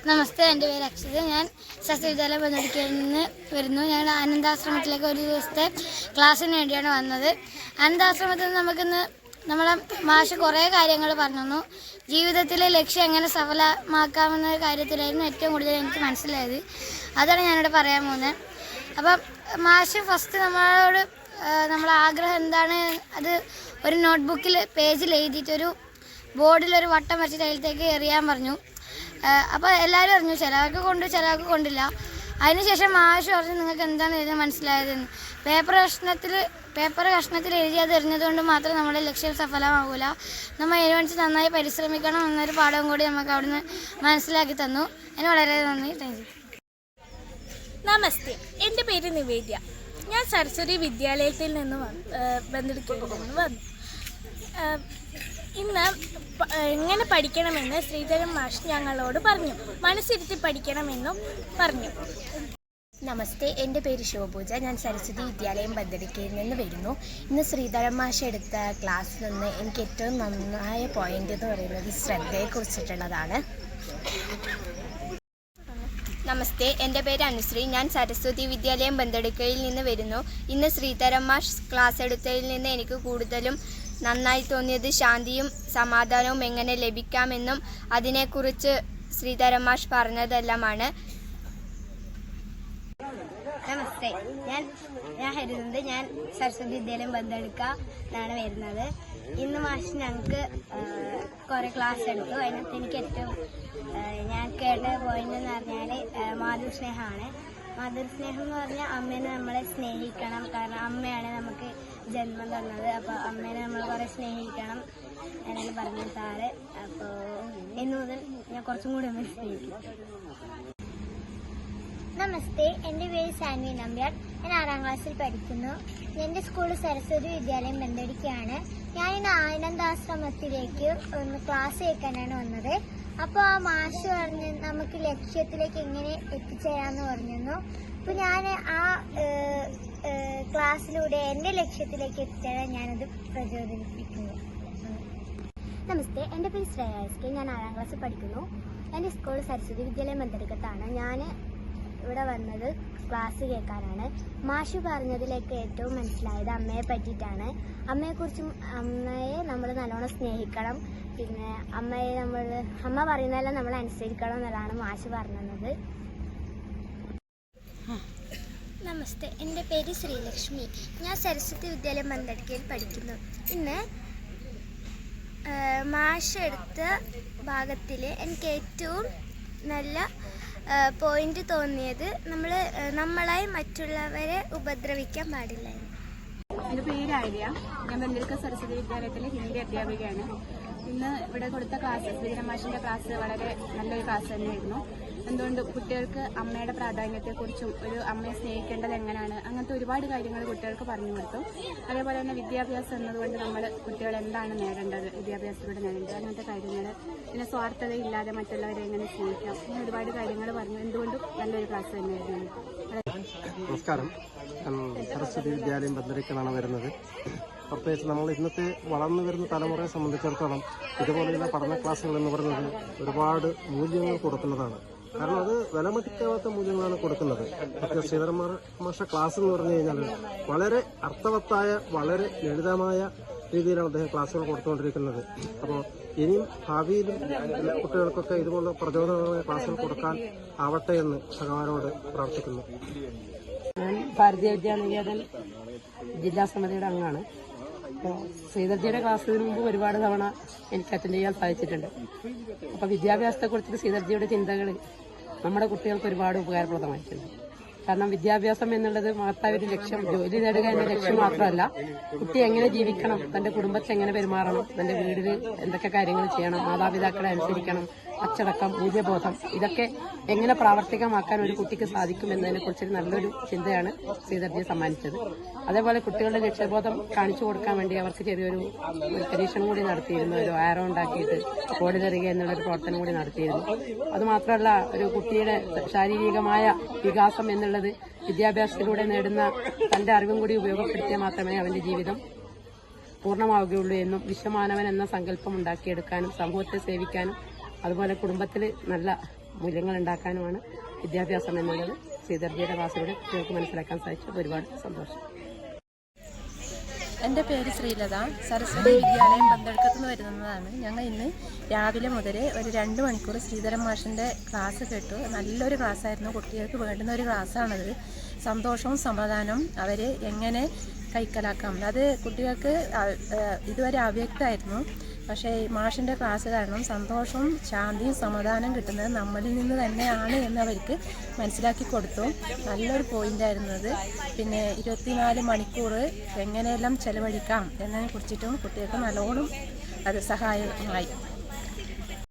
നമസ്തേ, എൻ്റെ പേര് അക്ഷത. ഞാൻ സസ്യവിദ്യാലയ ബന്ധുക്കയിൽ നിന്ന് വരുന്നു. ഞാൻ ആനന്ദാശ്രമത്തിലേക്ക് ഒരു ദിവസത്തെ ക്ലാസ്സിന് വേണ്ടിയാണ് വന്നത്. ആനന്ദാശ്രമത്തിൽ നമുക്കിന്ന് നമ്മളെ മാഷ് കുറേ കാര്യങ്ങൾ പറഞ്ഞു തന്നു. ജീവിതത്തിലെ ലക്ഷ്യം എങ്ങനെ സഫലമാക്കാമെന്ന കാര്യത്തിലായിരുന്നു ഏറ്റവും കൂടുതൽ എനിക്ക് മനസ്സിലായത്. അതാണ് ഞാനിവിടെ പറയാൻ പോകുന്നത്. അപ്പം മാഷ് ഫസ്റ്റ് നമ്മളോട് നമ്മളെ ആഗ്രഹം എന്താണ് അത് ഒരു നോട്ട്ബുക്കിൽ പേജിൽ എഴുതിയിട്ടൊരു ബോർഡിലൊരു വട്ടം വരച്ചിട്ട് അതിലത്തേക്ക് എറിയാൻ പറഞ്ഞു. അപ്പോൾ എല്ലാവരും അറിഞ്ഞു, ചിലവർക്ക് കൊണ്ട് ചിലവർക്ക് കൊണ്ടില്ല. അതിനുശേഷം മാഷ് പറഞ്ഞു നിങ്ങൾക്ക് എന്താണ് എഴുതാൻ മനസ്സിലായതെന്ന്. പേപ്പർ കഷ്ണത്തിൽ എഴുതി അത് എറിഞ്ഞതുകൊണ്ട് മാത്രം നമ്മുടെ ലക്ഷ്യം സഫലമാകില്ല. നമ്മൾ അതിനുവേണ്ടി നന്നായി പരിശ്രമിക്കണം എന്നൊരു പാഠവും കൂടി നമുക്ക് അവിടുന്ന് മനസ്സിലാക്കി തന്നു. അതിന് വളരെ നന്ദി. Thank you. നമസ്തേ, എൻ്റെ പേര് നിവേദ്യ. ഞാൻ സരസ്വതി വിദ്യാലയത്തിൽ നിന്ന് ബന്ധുക്കയിൽ നിന്ന് വന്നു. ഇന്ന് എങ്ങനെ പഠിക്കണമെന്ന് ശ്രീധരൻ മാഷ് ഞങ്ങളോട് പറഞ്ഞു. മനസ്സിരുത്തി പഠിക്കണമെന്നും പറഞ്ഞു. നമസ്തേ, എൻ്റെ പേര് ശോഭൂജ. ഞാൻ സരസ്വതി വിദ്യാലയം ബന്ധടിക്കയിൽ നിന്ന് വരുന്നു. ഇന്ന് ശ്രീധരൻ മാഷ് എടുത്ത ക്ലാസ്സിൽ നിന്ന് എനിക്ക് ഏറ്റവും നന്നായ പോയിന്റ് എന്ന് പറയുന്നത് ശ്രദ്ധയെക്കുറിച്ചിട്ടുള്ളതാണ്. നമസ്തേ, എൻ്റെ പേര് അനുശ്രീ. ഞാൻ സരസ്വതി വിദ്യാലയം ബന്ധടിക്കയിൽ നിന്ന് വരുന്നു. ഇന്ന് ശ്രീധരൻ മാഷ് ക്ലാസ് എടുത്തതിൽ നിന്ന് എനിക്ക് കൂടുതലും നന്നായി തോന്നിയത് ശാന്തിയും സമാധാനവും എങ്ങനെ ലഭിക്കാമെന്നും അതിനെക്കുറിച്ച് ശ്രീധരൻ മാഷ് പറഞ്ഞതെല്ലാമാണ്. നമസ്തേ, ഞാൻ ഹരിതുണ്ട്. ഞാൻ സരസ്വതി വിദ്യാലയം ബന്ധെടുക്കാനാണ് വരുന്നത്. ഇന്ന് മാഷ് ഞങ്ങൾക്ക് കുറേ ക്ലാസ് എടുത്തു. അതിനകത്ത് എനിക്ക് ഏറ്റവും ഞാൻ കേട്ട പോയിന്റ് എന്ന് പറഞ്ഞാൽ മാതൃസ്നേഹമാണ്. മാതൃസ്നേഹം എന്ന് പറഞ്ഞാൽ അമ്മേനെ നമ്മളെ സ്നേഹിക്കണം. കാരണം അമ്മയാണ് നമുക്ക് ജന്മം തന്നത്. അപ്പോൾ അമ്മേനെ നമ്മൾ കുറേ സ്നേഹിക്കണം എന്നാണ് പറഞ്ഞു സാറ്. അപ്പോൾ ഇന്നു മുതൽ ഞാൻ കുറച്ചും കൂടി അമ്മയെ സ്നേഹിക്കും. നമസ്തേ, എൻ്റെ പേര് സാൻവി നമ്പ്യാർ. ഞാൻ 6ാം ക്ലാസ്സിൽ പഠിക്കുന്നു. എൻ്റെ സ്കൂൾ സരസ്വതി വിദ്യാലയം ബന്ധടിക്കുകയാണ്. ഞാനിന്ന് ആനന്ദാശ്രമത്തിലേക്ക് ഒന്ന് ക്ലാസ് കേൾക്കാനാണ് വന്നത്. അപ്പോൾ ആ മാഷ് പറഞ്ഞ് നമുക്ക് ലക്ഷ്യത്തിലേക്ക് എങ്ങനെ എത്തിച്ചേരാമെന്ന് പറഞ്ഞിരുന്നു. അപ്പോൾ ഞാൻ ആ ക്ലാസ്സിലൂടെ എൻ്റെ ലക്ഷ്യത്തിലേക്ക് എത്തിച്ചേരാൻ ഞാനത് പ്രചോദിപ്പിക്കുന്നു. നമസ്തേ, എൻ്റെ പേര് ശ്രേയാസ്കി. ഞാൻ 6ാം ക്ലാസ്സിൽ പഠിക്കുന്നു. എൻ്റെ സ്കൂൾ സരസ്വതി വിദ്യാലയം ബന്ധടിക്കത്താണ്. ഞാൻ ഇവിടെ വന്നത് ക്ലാസ് കേൾക്കാനാണ്. മാഷ് പറഞ്ഞതിലേക്ക് ഏറ്റവും മനസ്സിലായത് അമ്മയെ പറ്റിയിട്ടാണ്. അമ്മയെ നമ്മൾ നല്ലോണം സ്നേഹിക്കണം. പിന്നെ അമ്മ പറയുന്നതെല്ലാം നമ്മൾ അനുസരിക്കണം എന്നുള്ളതാണ് മാഷ് പറഞ്ഞത്. നമസ്തേ, എൻ്റെ പേര് ശ്രീലക്ഷ്മി. ഞാൻ സരസ്വതി വിദ്യാലയം ബന്ധടിക്കയിൽ പഠിക്കുന്നു. ഇന്ന് മാഷ് എടുത്ത ഭാഗത്തിൽ എനിക്ക് ഏറ്റവും നല്ല പോയിന്റ് തോന്നിയത് നമ്മളായി മറ്റുള്ളവരെ ഉപദ്രവിക്കാൻ പാടില്ലായിരുന്നു. എൻ്റെ പേര് ആര്യ. ഞാൻ ബന്ധുക്ക സരസ്വതി വിദ്യാലയത്തിലെ ഹിന്ദി അധ്യാപികയാണ്. ഇന്ന് ഇവിടെ കൊടുത്ത ക്ലാസ് ശ്രീധരൻ മാഷിൻ്റെ ക്ലാസ് വളരെ നല്ലൊരു ക്ലാസ് തന്നെയായിരുന്നു. എന്തുകൊണ്ട് കുട്ടികൾക്ക് അമ്മയുടെ പ്രാധാന്യത്തെക്കുറിച്ചും ഒരു അമ്മയെ സ്നേഹിക്കേണ്ടത് എങ്ങനെയാണ് അങ്ങനത്തെ ഒരുപാട് കാര്യങ്ങൾ കുട്ടികൾക്ക് പറഞ്ഞു കൊടുത്തു. അതേപോലെ തന്നെ വിദ്യാഭ്യാസം എന്നതുകൊണ്ട് നമ്മൾ കുട്ടികൾ എന്താണ് നേടേണ്ടത്, വിദ്യാഭ്യാസത്തിലൂടെ നേടേണ്ടത് അങ്ങനത്തെ കാര്യങ്ങൾ, പിന്നെ സ്വാർത്ഥതയില്ലാതെ മറ്റുള്ളവരെ എങ്ങനെ സ്നേഹിക്കാം, അങ്ങനെ ഒരുപാട് കാര്യങ്ങൾ പറഞ്ഞു. എന്തുകൊണ്ടും നല്ലൊരു ക്ലാസ് തന്നെയായിരുന്നു. നമസ്കാരം, ഞാൻ സരസ്വതി വിദ്യാലയം ബന്ധരിക്കാനാണ് വരുന്നത്. പ്രത്യേകിച്ച് നമ്മൾ ഇന്നത്തെ വളർന്നു വരുന്ന തലമുറയെ സംബന്ധിച്ചിടത്തോളം ഇതുപോലെയുള്ള പഠന ക്ലാസ്സുകൾ എന്ന് പറയുന്നത് ഒരുപാട് മൂല്യങ്ങൾ കൊടുക്കുന്നതാണ്. കാരണം അത് വിലമതിക്കാത്ത മൂല്യങ്ങളാണ് കൊടുക്കുന്നത്. പ്രത്യേകിച്ച് ശ്രീധരൻ മാഷ ക്ലാസ് എന്ന് പറഞ്ഞു കഴിഞ്ഞാൽ വളരെ അർത്ഥവത്തായ വളരെ ലളിതമായ രീതിയിലാണ് അദ്ദേഹം ക്ലാസ്സുകൾ കൊടുത്തുകൊണ്ടിരിക്കുന്നത്. അപ്പോൾ ഇനിയും ഭാവിയിലും കുട്ടികൾക്കൊക്കെ ഇതുപോലെ പ്രചോദനമായ ക്ലാസ്സുകൾ കൊടുക്കാൻ ആവട്ടെ എന്ന് ഭഗവാനോട് പ്രാർത്ഥിക്കുന്നു. ഞാൻ ഭാരതീയ വിദ്യാനികേതൻ ജില്ലാ സമിതിയുടെ അംഗമാണ്. അപ്പോൾ ശ്രീധർജിയുടെ ക്ലാസ്സിന് മുമ്പ് ഒരുപാട് തവണ എനിക്ക് അറ്റൻഡ് ചെയ്യാൻ സാധിച്ചിട്ടുണ്ട്. അപ്പോൾ വിദ്യാഭ്യാസത്തെക്കുറിച്ച് ശ്രീധർജിയുടെ ചിന്തകൾ നമ്മുടെ കുട്ടികൾക്ക് ഒരുപാട് ഉപകാരപ്രദമായിട്ടുണ്ട്. കാരണം വിദ്യാഭ്യാസം എന്നുള്ളത് മഹത്തായ ഒരു ലക്ഷ്യം, ജോലി നേടുക എന്ന ലക്ഷ്യം മാത്രമല്ല, കുട്ടി എങ്ങനെ ജീവിക്കണം, തന്റെ കുടുംബത്തെ എങ്ങനെ പെരുമാറണം, തന്റെ വീട്ടിൽ എന്തൊക്കെ കാര്യങ്ങൾ ചെയ്യണം, മാതാപിതാക്കളെ അനുസരിക്കണം, അച്ചടക്കം, മൂല്യബോധം, ഇതൊക്കെ എങ്ങനെ പ്രാവർത്തികമാക്കാൻ ഒരു കുട്ടിക്ക് സാധിക്കും എന്നതിനെ കുറിച്ചൊരു നല്ലൊരു ചിന്തയാണ് ശ്രീധർജി സമ്മാനിച്ചത്. അതേപോലെ കുട്ടികളുടെ ലക്ഷ്യബോധം കാണിച്ചു കൊടുക്കാൻ വേണ്ടി അവർക്ക് ചെറിയൊരു പരീക്ഷണം കൂടി നടത്തിയിരുന്നു. ഒരു ആരോ ഉണ്ടാക്കിയിട്ട് ഓടിലെറിയുക എന്നുള്ളൊരു പ്രവർത്തനം കൂടി നടത്തിയിരുന്നു. അതുമാത്രമല്ല, ഒരു കുട്ടിയുടെ ശാരീരികമായ വികാസം എന്നുള്ളത് വിദ്യാഭ്യാസത്തിലൂടെ നേടുന്ന തന്റെ അറിവും കൂടി ഉപയോഗപ്പെടുത്തിയാൽ മാത്രമേ അവന്റെ ജീവിതം പൂർണ്ണമാവുകയുള്ളൂ എന്നും വിശ്വമാനവൻ എന്ന സങ്കല്പം ഉണ്ടാക്കിയെടുക്കാനും സമൂഹത്തെ സേവിക്കാനും അതുപോലെ കുടുംബത്തിൽ നല്ല മൂല്യങ്ങൾ ഉണ്ടാക്കാനുമാണ് വിദ്യാഭ്യാസം എന്നുള്ളത് ശ്രീധർജിയുടെ ക്ലാസ്സിലൂടെ കുട്ടികൾക്ക് മനസ്സിലാക്കാൻ സാധിച്ചത് ഒരുപാട് സന്തോഷം. എൻ്റെ പേര് ശ്രീലത, സരസ്വതി വിദ്യാലയം പന്തടുക്കത്ത് നിന്ന് വരുന്നതാണ്. ഞങ്ങൾ ഇന്ന് രാവിലെ മുതൽ ഒരു 2 മണിക്കൂർ ശ്രീധരൻ മാഷിൻ്റെ ക്ലാസ് കേട്ടു. നല്ലൊരു ക്ലാസ്സായിരുന്നു, കുട്ടികൾക്ക് വേണ്ടുന്ന ഒരു ക്ലാസ്സാണത്. സന്തോഷവും സമാധാനവും അവർ എങ്ങനെ കൈക്കലാക്കാം, അത് കുട്ടികൾക്ക് ഇതുവരെ അവ്യക്തമായിരുന്നു. പക്ഷേ മാഷിൻ്റെ ക്ലാസ് കാരണം സന്തോഷവും ശാന്തിയും സമാധാനം കിട്ടുന്നത് നമ്മളിൽ നിന്ന് തന്നെയാണ് എന്നവർക്ക് മനസ്സിലാക്കി കൊടുത്തു. നല്ലൊരു പോയിൻ്റായിരുന്നു അത്. പിന്നെ 24 മണിക്കൂർ എങ്ങനെയെല്ലാം ചെലവഴിക്കാം എന്നതിനെ കുറിച്ചിട്ടും കുട്ടികൾക്ക് നല്ലോണം അത് സഹായമായി.